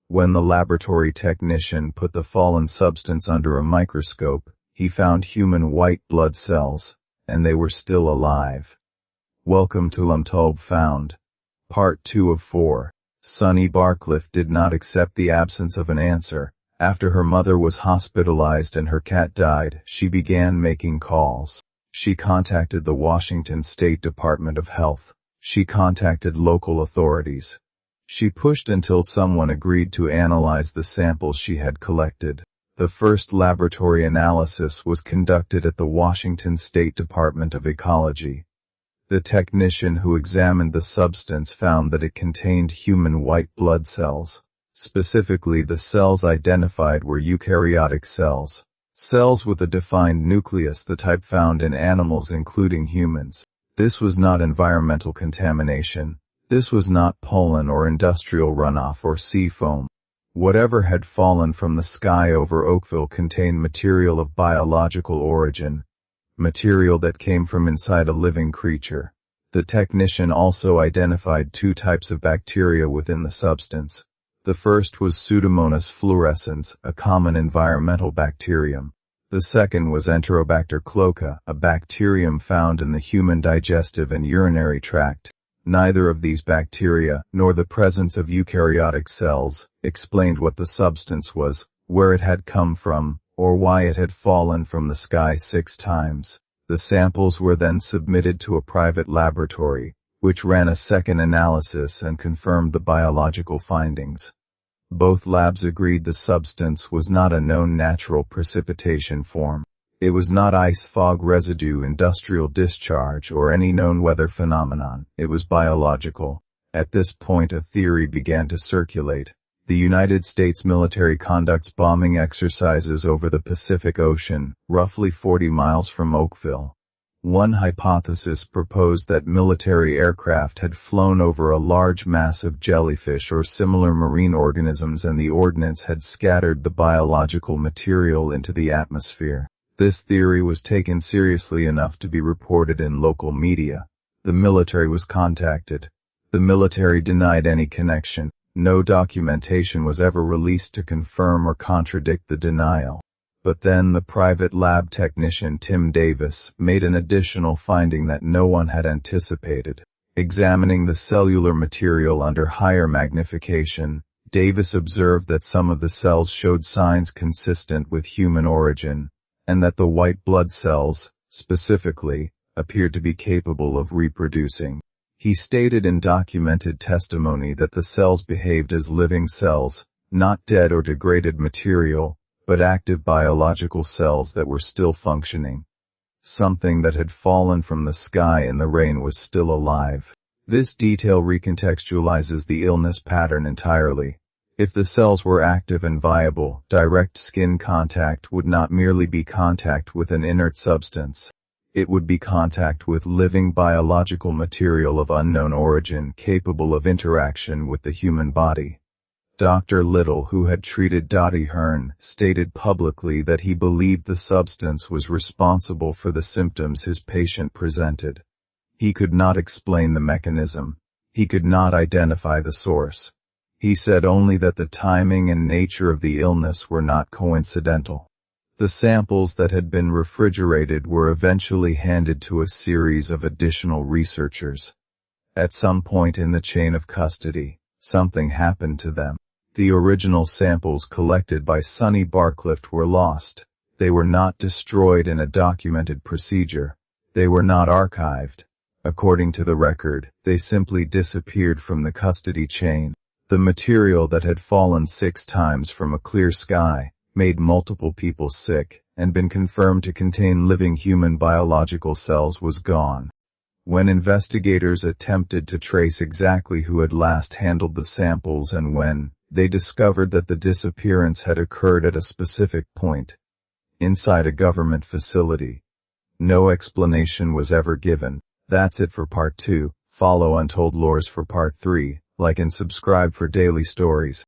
When the laboratory technician put the fallen substance under a microscope, he found human white blood cells, and they were still alive. Welcome to UNTOLD Found. Part 2 of 4. Sunny Barcliff did not accept the absence of an answer. After her mother was hospitalized and her cat died, she began making calls. She contacted the Washington State Department of Health. She contacted local authorities. She pushed until someone agreed to analyze the samples she had collected. The first laboratory analysis was conducted at the Washington State Department of Ecology. The technician who examined the substance found that it contained human white blood cells. Specifically, the cells identified were eukaryotic cells. Cells with a defined nucleus, the type found in animals including humans. This was not environmental contamination. This was not pollen or industrial runoff or sea foam. Whatever had fallen from the sky over Oakville contained material of biological origin, material that came from inside a living creature. The technician also identified two types of bacteria within the substance. The first was Pseudomonas fluorescens, a common environmental bacterium. The second was Enterobacter cloaca, a bacterium found in the human digestive and urinary tract. Neither of these bacteria, nor the presence of eukaryotic cells, explained what the substance was, where it had come from, or why it had fallen from the sky 6 times. The samples were then submitted to a private laboratory, which ran a second analysis and confirmed the biological findings. Both labs agreed the substance was not a known natural precipitation form. It was not ice, fog, residue, industrial discharge, or any known weather phenomenon. It was biological. At this point, a theory began to circulate. The United States military conducts bombing exercises over the Pacific Ocean, roughly 40 miles from Oakville. One hypothesis proposed that military aircraft had flown over a large mass of jellyfish or similar marine organisms and the ordnance had scattered the biological material into the atmosphere. This theory was taken seriously enough to be reported in local media. The military was contacted. The military denied any connection. No documentation was ever released to confirm or contradict the denial. But then the private lab technician Tim Davis made an additional finding that no one had anticipated. Examining the cellular material under higher magnification, Davis observed that some of the cells showed signs consistent with human origin, and that the white blood cells, specifically, appeared to be capable of reproducing. He stated in documented testimony that the cells behaved as living cells, not dead or degraded material, but active biological cells that were still functioning. Something that had fallen from the sky in the rain was still alive. This detail recontextualizes the illness pattern entirely. If the cells were active and viable, direct skin contact would not merely be contact with an inert substance. It would be contact with living biological material of unknown origin capable of interaction with the human body. Dr. Little, who had treated Dottie Hearn, stated publicly that he believed the substance was responsible for the symptoms his patient presented. He could not explain the mechanism. He could not identify the source. He said only that the timing and nature of the illness were not coincidental. The samples that had been refrigerated were eventually handed to a series of additional researchers. At some point in the chain of custody, something happened to them. The original samples collected by Sunny Barcliff were lost. They were not destroyed in a documented procedure. They were not archived. According to the record, they simply disappeared from the custody chain. The material that had fallen 6 times from a clear sky, made multiple people sick, and been confirmed to contain living human biological cells was gone. When investigators attempted to trace exactly who had last handled the samples and when, they discovered that the disappearance had occurred at a specific point, inside a government facility. No explanation was ever given. That's it for part 2. Follow Untold Lores for part 3. Like and subscribe for daily stories.